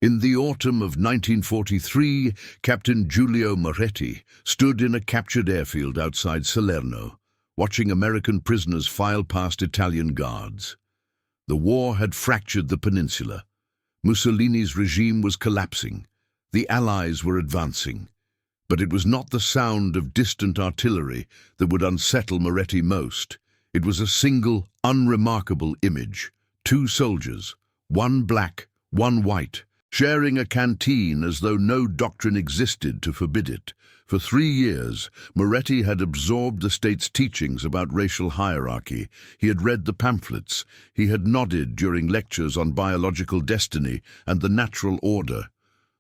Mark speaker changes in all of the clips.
Speaker 1: In the autumn of 1943, Captain Giulio Moretti stood in a captured airfield outside Salerno, watching American prisoners file past Italian guards. The war had fractured the peninsula. Mussolini's regime was collapsing. The Allies were advancing. But it was not the sound of distant artillery that would unsettle Moretti most. It was a single, unremarkable image. Two soldiers, one black, one white, sharing a canteen as though no doctrine existed to forbid it. For 3 years, Moretti had absorbed the state's teachings about racial hierarchy. He had read the pamphlets. He had nodded during lectures on biological destiny and the natural order.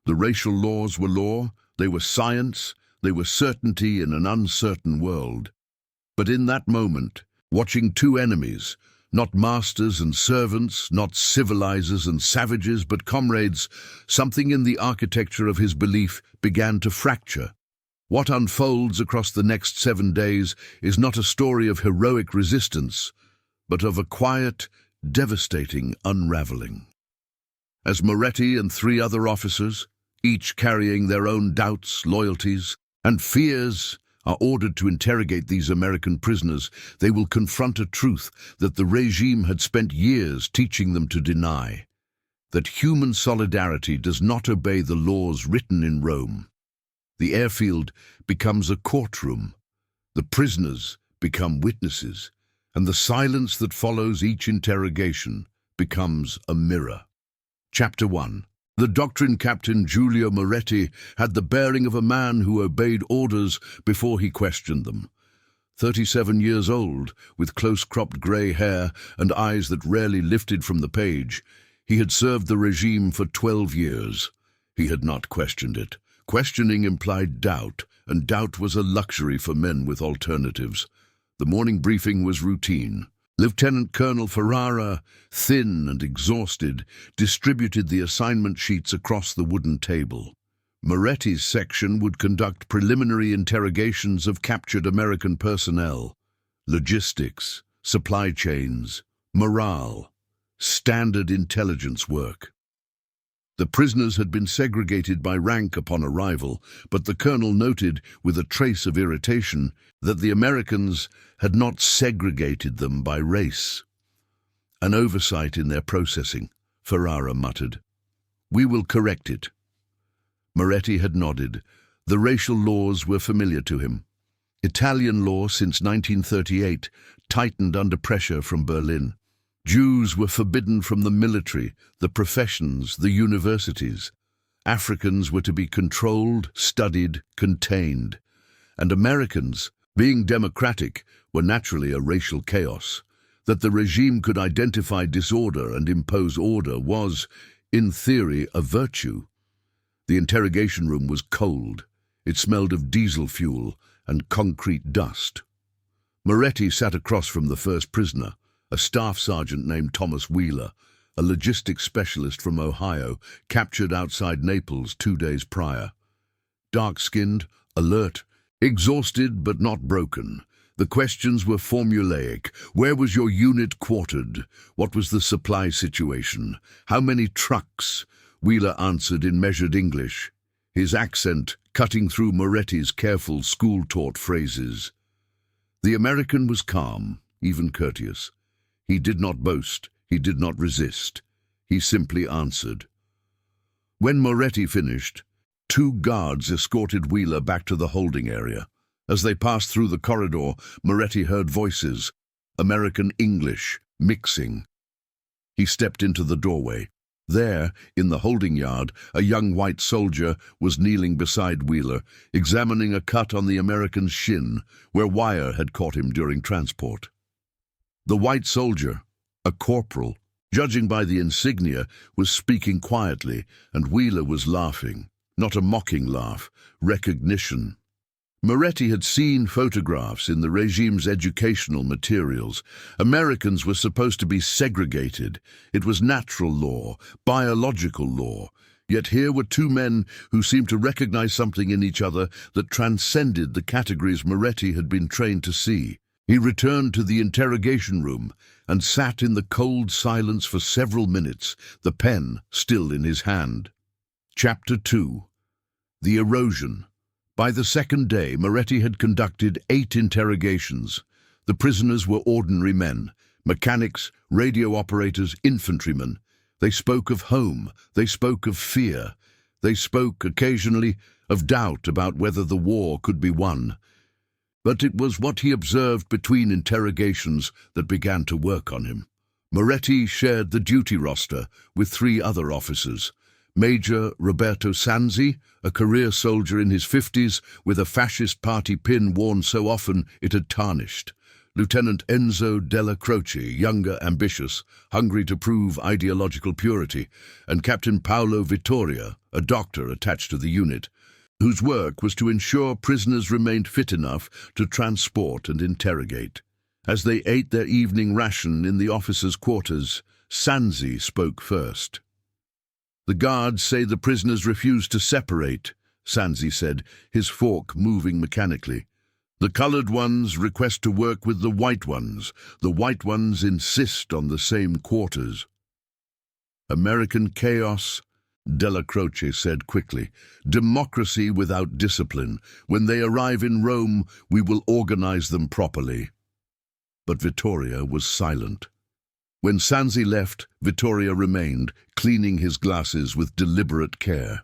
Speaker 1: The racial laws were law, they were science, they were certainty in an uncertain world. But in that moment, watching two enemies, not masters and servants, not civilizers and savages, but comrades, something in the architecture of his belief began to fracture. What unfolds across the next 7 days is not a story of heroic resistance, but of a quiet, devastating unraveling. As Moretti and 3 other officers, each carrying their own doubts, loyalties, and fears, are ordered to interrogate these American prisoners, they will confront a truth that the regime had spent years teaching them to deny: that human solidarity does not obey the laws written in Rome. The airfield becomes a courtroom, the prisoners become witnesses, and the silence that follows each interrogation becomes a mirror. Chapter 1. The doctrine Captain Giulio Moretti had the bearing of a man who obeyed orders before he questioned them. 37 years old, with close-cropped grey hair and eyes that rarely lifted from the page, he had served the regime for 12 years. He had not questioned it. Questioning implied doubt, and doubt was a luxury for men with alternatives. The morning briefing was routine. Lieutenant Colonel Ferrara, thin and exhausted, distributed the assignment sheets across the wooden table. Moretti's section would conduct preliminary interrogations of captured American personnel. Logistics, supply chains, morale, standard intelligence work. The prisoners had been segregated by rank upon arrival, but the colonel noted, with a trace of irritation, that the Americans had not segregated them by race. An oversight in their processing, Ferrara muttered. We will correct it. Moretti had nodded. The racial laws were familiar to him. Italian law since 1938 tightened under pressure from Berlin. Jews were forbidden from the military, the professions, the universities. Africans were to be controlled, studied, contained. And Americans, being democratic, were naturally a racial chaos. That the regime could identify disorder and impose order was, in theory, a virtue. The interrogation room was cold. It smelled of diesel fuel and concrete dust. Moretti sat across from the first prisoner, a staff sergeant named Thomas Wheeler, a logistics specialist from Ohio, captured outside Naples 2 days prior. Dark-skinned, alert, exhausted but not broken. The questions were formulaic. Where was your unit quartered? What was the supply situation? How many trucks? Wheeler answered in measured English, his accent cutting through Moretti's careful school-taught phrases. The American was calm, even courteous. He did not boast, he did not resist. He simply answered. When Moretti finished, 2 guards escorted Wheeler back to the holding area. As they passed through the corridor, Moretti heard voices, American English, mixing. He stepped into the doorway. There, in the holding yard, a young white soldier was kneeling beside Wheeler, examining a cut on the American's shin, where wire had caught him during transport. The white soldier, a corporal, judging by the insignia, was speaking quietly, and Wheeler was laughing. Not a mocking laugh, recognition. Moretti had seen photographs in the regime's educational materials. Americans were supposed to be segregated. It was natural law, biological law. Yet here were 2 men who seemed to recognize something in each other that transcended the categories Moretti had been trained to see. He returned to the interrogation room and sat in the cold silence for several minutes, the pen still in his hand. Chapter 2. The Erosion. By the second day, Moretti had conducted 8 interrogations. The prisoners were ordinary men, mechanics, radio operators, infantrymen. They spoke of home, they spoke of fear. They spoke, occasionally, of doubt about whether the war could be won. But it was what he observed between interrogations that began to work on him. Moretti shared the duty roster with 3 other officers. Major Roberto Sanzi, a career soldier in his 50s with a fascist party pin worn so often it had tarnished. Lieutenant Enzo Della Croce, younger, ambitious, hungry to prove ideological purity, and Captain Paolo Vittoria, a doctor attached to the unit, whose work was to ensure prisoners remained fit enough to transport and interrogate. As they ate their evening ration in the officers' quarters, Sanzi spoke first. "The guards say the prisoners refuse to separate," Sanzi said, his fork moving mechanically. "The colored ones request to work with the white ones. The white ones insist on the same quarters." "American chaos," Della Croce said quickly. "Democracy without discipline. When they arrive in Rome, we will organize them properly." But Vittoria was silent. When Sanzi left, Vittoria remained, cleaning his glasses with deliberate care.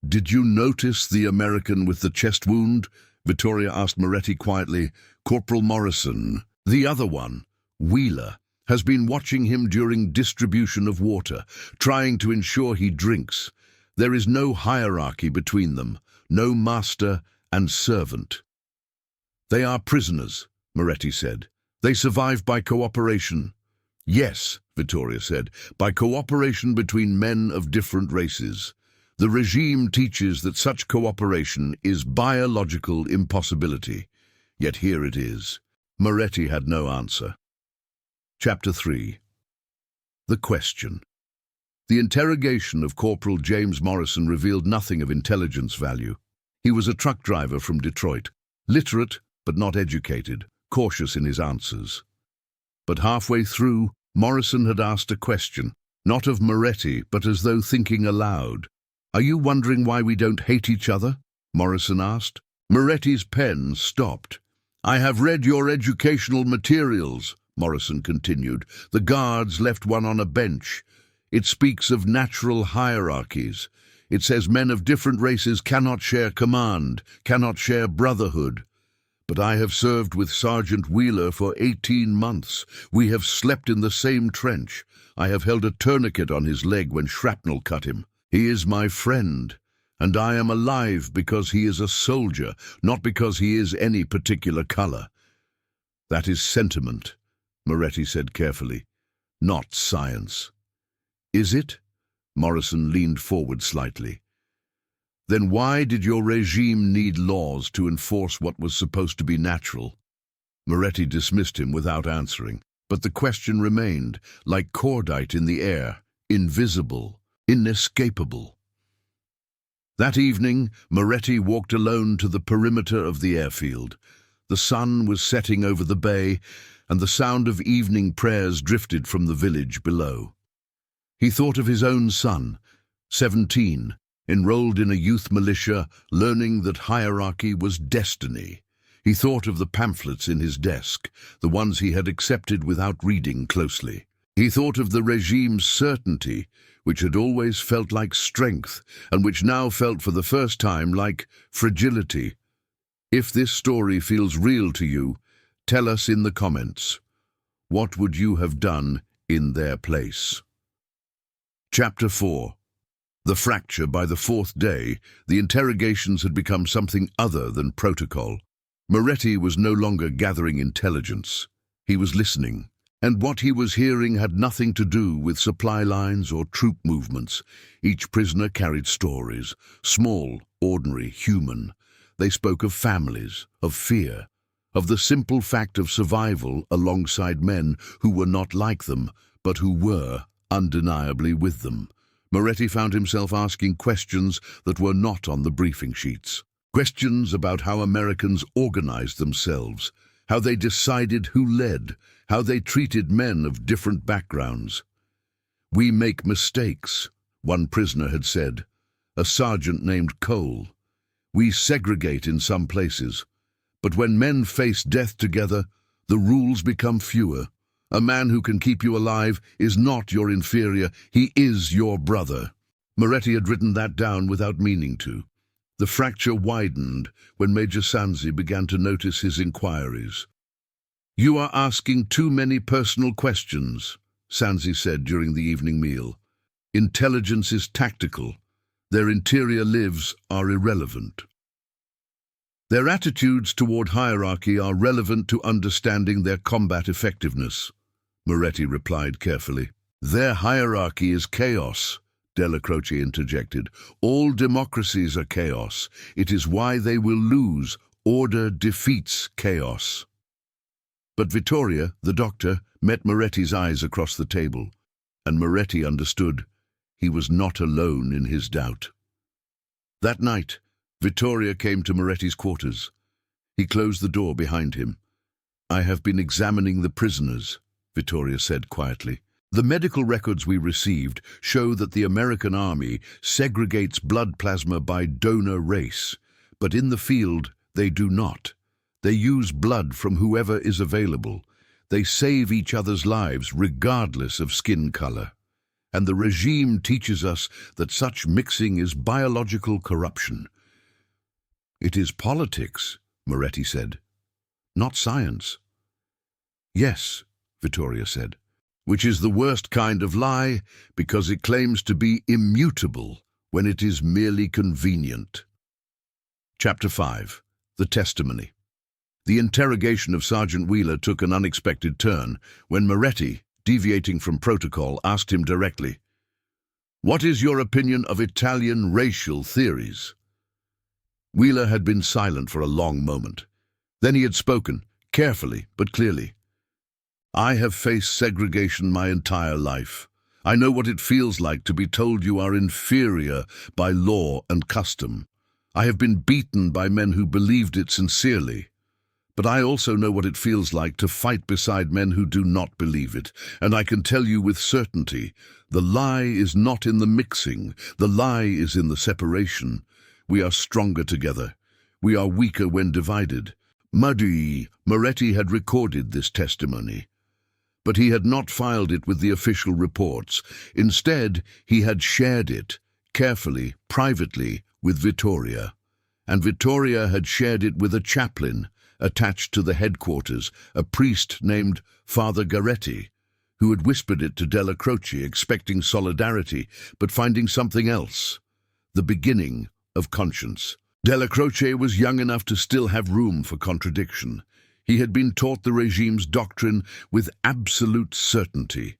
Speaker 1: "Did you notice the American with the chest wound?" Vittoria asked Moretti quietly. "Corporal Morrison, the other one, Wheeler, has been watching him during distribution of water, trying to ensure he drinks. There is no hierarchy between them, no master and servant." "They are prisoners," Moretti said. "They survive by cooperation." "Yes," Vittoria said, "by cooperation between men of different races. The regime teaches that such cooperation is biological impossibility. Yet here it is." Moretti had no answer. Chapter 3. The Question. The interrogation of Corporal James Morrison revealed nothing of intelligence value. He was a truck driver from Detroit, literate but not educated, cautious in his answers. But halfway through, Morrison had asked a question, not of Moretti, but as though thinking aloud. "Are you wondering why we don't hate each other?" Morrison asked. Moretti's pen stopped. "I have read your educational materials," Morrison continued. "The guards left one on a bench. It speaks of natural hierarchies. It says men of different races cannot share command, cannot share brotherhood. But I have served with Sergeant Wheeler for 18 months. We have slept in the same trench. I have held a tourniquet on his leg when shrapnel cut him. He is my friend, and I am alive because he is a soldier, not because he is any particular color." "That is sentiment," Moretti said carefully, "not science." "Is it?" Morrison leaned forward slightly. "Then why did your regime need laws to enforce what was supposed to be natural?" Moretti dismissed him without answering, but the question remained, like cordite in the air, invisible, inescapable. That evening, Moretti walked alone to the perimeter of the airfield. The sun was setting over the bay, and the sound of evening prayers drifted from the village below. He thought of his own son, 17, enrolled in a youth militia, learning that hierarchy was destiny. He thought of the pamphlets in his desk, the ones he had accepted without reading closely. He thought of the regime's certainty, which had always felt like strength, and which now felt for the first time like fragility. If this story feels real to you, tell us in the comments. What would you have done in their place? Chapter 4. The fracture. By the 4th day, the interrogations had become something other than protocol. Moretti was no longer gathering intelligence. He was listening. And what he was hearing had nothing to do with supply lines or troop movements. Each prisoner carried stories, small, ordinary, human. They spoke of families, of fear, of the simple fact of survival alongside men who were not like them, but who were undeniably with them. Moretti found himself asking questions that were not on the briefing sheets. Questions about how Americans organized themselves, how they decided who led, how they treated men of different backgrounds. "We make mistakes," one prisoner had said. a sergeant named Cole. We segregate in some places, but when men face death together, the rules become fewer. A man who can keep you alive is not your inferior, he is your brother." Moretti had written that down without meaning to. The fracture widened when Major Sansi began to notice his inquiries. "You are asking too many personal questions," Sansi said during the evening meal. "Intelligence is tactical. Their interior lives are irrelevant. Their attitudes toward hierarchy are relevant to understanding their combat effectiveness," Moretti replied carefully. "Their hierarchy is chaos," Della Croce interjected. "All democracies are chaos. It is why they will lose. Order defeats chaos." But Vittoria, the doctor, met Moretti's eyes across the table, and Moretti understood he was not alone in his doubt. That night, Vittoria came to Moretti's quarters. He closed the door behind him. "I have been examining the prisoners," Vittoria said quietly. "The medical records we received show that the American army segregates blood plasma by donor race, but in the field they do not. They use blood from whoever is available. They save each other's lives regardless of skin color. And the regime teaches us that such mixing is biological corruption." "It is politics," Moretti said, "not science." "Yes," Vittoria said, "which is the worst kind of lie because it claims to be immutable when it is merely convenient." Chapter 5. The Testimony. The interrogation of Sergeant Wheeler took an unexpected turn when Moretti, deviating from protocol, asked him directly, "What is your opinion of Italian racial theories?" Wheeler had been silent for a long moment. Then he had spoken, carefully but clearly. "I have faced segregation my entire life. I know what it feels like to be told you are inferior by law and custom. I have been beaten by men who believed it sincerely. But I also know what it feels like to fight beside men who do not believe it, and I can tell you with certainty, the lie is not in the mixing, the lie is in the separation. We are stronger together. We are weaker when divided." Moretti had recorded this testimony, but he had not filed it with the official reports. Instead, he had shared it, carefully, privately, with Vittoria. And Vittoria had shared it with a chaplain, attached to the headquarters, a priest named Father Garetti, who had whispered it to Della Croce, expecting solidarity, but finding something else, the beginning of conscience. Della Croce was young enough to still have room for contradiction. He had been taught the regime's doctrine with absolute certainty,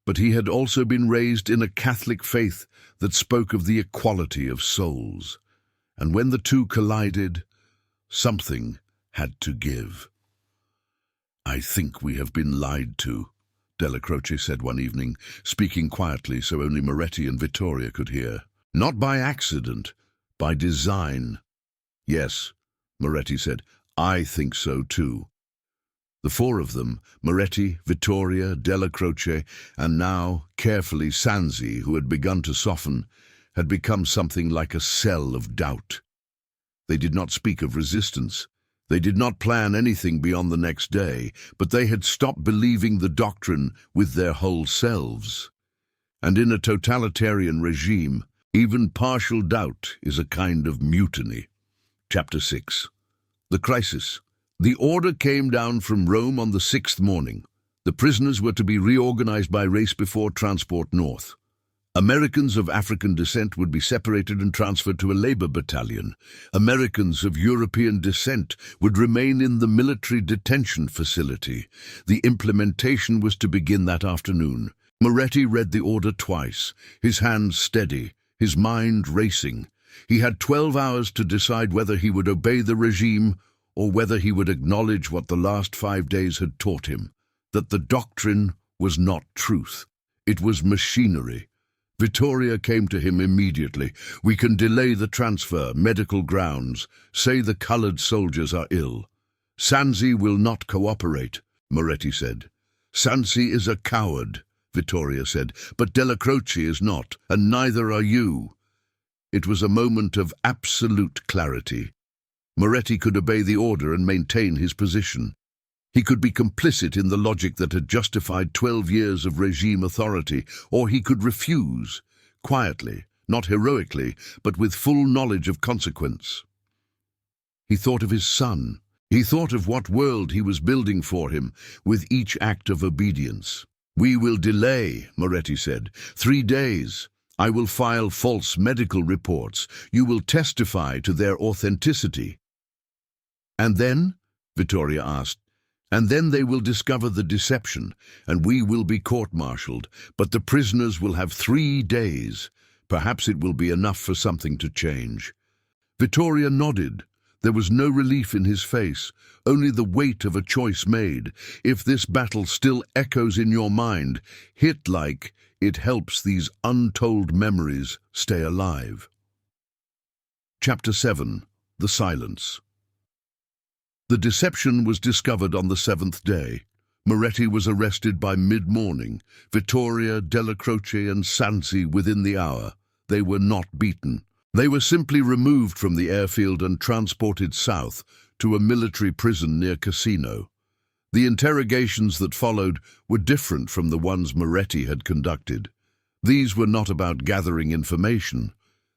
Speaker 1: but he had also been raised in a Catholic faith that spoke of the equality of souls. And when the two collided, something had to give. "I think we have been lied to," Della Croce said one evening, speaking quietly so only Moretti and Vittoria could hear. "Not by accident, by design." "Yes," Moretti said, "I think so too." The four of them, Moretti, Vittoria, Della Croce, and now, carefully, Sansi, who had begun to soften, had become something like a cell of doubt. They did not speak of resistance. They did not plan anything beyond the next day, but they had stopped believing the doctrine with their whole selves. And in a totalitarian regime, even partial doubt is a kind of mutiny. Chapter 6. The Crisis. The order came down from Rome on the 6th morning. The prisoners were to be reorganized by race before transport north. Americans of African descent would be separated and transferred to a labor battalion. Americans of European descent would remain in the military detention facility. The implementation was to begin that afternoon. Moretti read the order twice, his hands steady, his mind racing. He had 12 hours to decide whether he would obey the regime or whether he would acknowledge what the last 5 days had taught him, that the doctrine was not truth. It was machinery. Vittoria came to him immediately. "We can delay the transfer, medical grounds. Say the colored soldiers are ill." "Sansi will not cooperate," Moretti said. "Sansi is a coward," Vittoria said, "but Della Croce is not, and neither are you." It was a moment of absolute clarity. Moretti could obey the order and maintain his position. He could be complicit in the logic that had justified 12 years of regime authority, or he could refuse, quietly, not heroically, but with full knowledge of consequence. He thought of his son. He thought of what world he was building for him with each act of obedience. "We will delay," Moretti said. 3 days. I will file false medical reports. You will testify to their authenticity." "And then?" Vittoria asked. "And then they will discover the deception, and we will be court-martialed, but the prisoners will have 3 days. Perhaps it will be enough for something to change." Vittoria nodded. There was no relief in his face, only the weight of a choice made. If this battle still echoes in your mind, hit like it helps these untold memories stay alive. Chapter 7. The Silence. The deception was discovered on the 7th day. Moretti was arrested by mid-morning. Vittoria, Della Croce and Sansi within the hour. They were not beaten. They were simply removed from the airfield and transported south to a military prison near Cassino. The interrogations that followed were different from the ones Moretti had conducted. These were not about gathering information.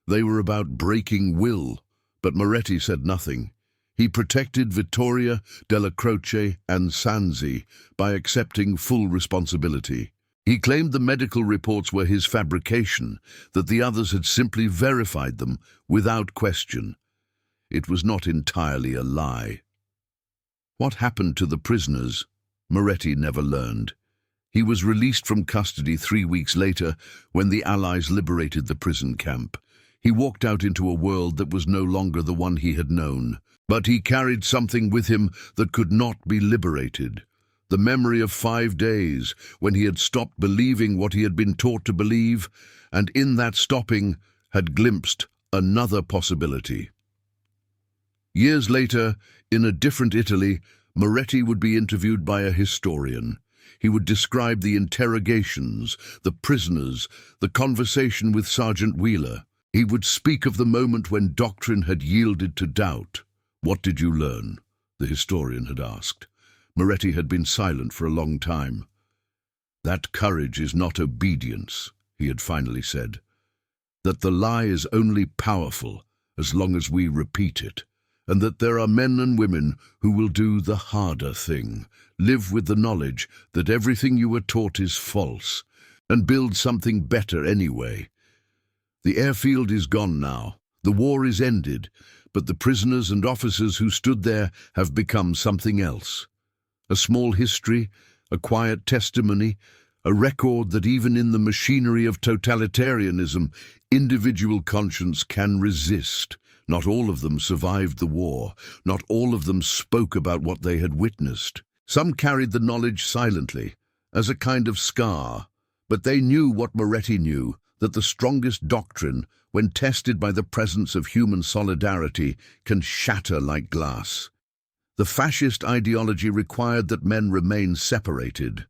Speaker 1: They were about breaking will, but Moretti said nothing. He protected Vittoria, Della Croce and Sansi by accepting full responsibility. He claimed the medical reports were his fabrication, that the others had simply verified them without question. It was not entirely a lie. What happened to the prisoners, Moretti never learned. He was released from custody 3 weeks later when the Allies liberated the prison camp. He walked out into a world that was no longer the one he had known, but he carried something with him that could not be liberated. The memory of 5 days when he had stopped believing what he had been taught to believe, and in that stopping had glimpsed another possibility. Years later, in a different Italy, Moretti would be interviewed by a historian. He would describe the interrogations, the prisoners, the conversation with Sergeant Wheeler. He would speak of the moment when doctrine had yielded to doubt. "What did you learn?" the historian had asked. Moretti had been silent for a long time. "That courage is not obedience," he had finally said. "That the lie is only powerful as long as we repeat it, and that there are men and women who will do the harder thing, live with the knowledge that everything you were taught is false, and build something better anyway. The airfield is gone now. The war is ended, but the prisoners and officers who stood there have become something else. A small history, a quiet testimony, a record that even in the machinery of totalitarianism, individual conscience can resist. Not all of them survived the war. Not all of them spoke about what they had witnessed. Some carried the knowledge silently, as a kind of scar, but they knew what Moretti knew, that the strongest doctrine, when tested by the presence of human solidarity, can shatter like glass. The fascist ideology required that men remain separated.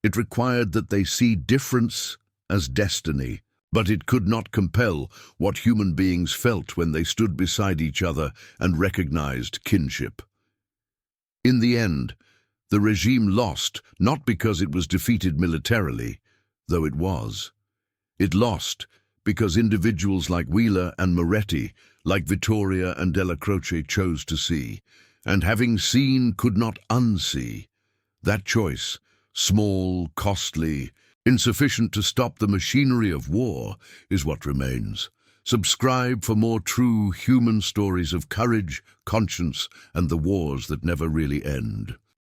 Speaker 1: It required that they see difference as destiny, but it could not compel what human beings felt when they stood beside each other and recognized kinship. In the end, the regime lost, not because it was defeated militarily, though it was. It lost because individuals like Wheeler and Moretti, like Vittoria and Della Croce, chose to see, and having seen could not unsee. That choice, small, costly, insufficient to stop the machinery of war, is what remains. Subscribe for more true human stories of courage, conscience, and the wars that never really end.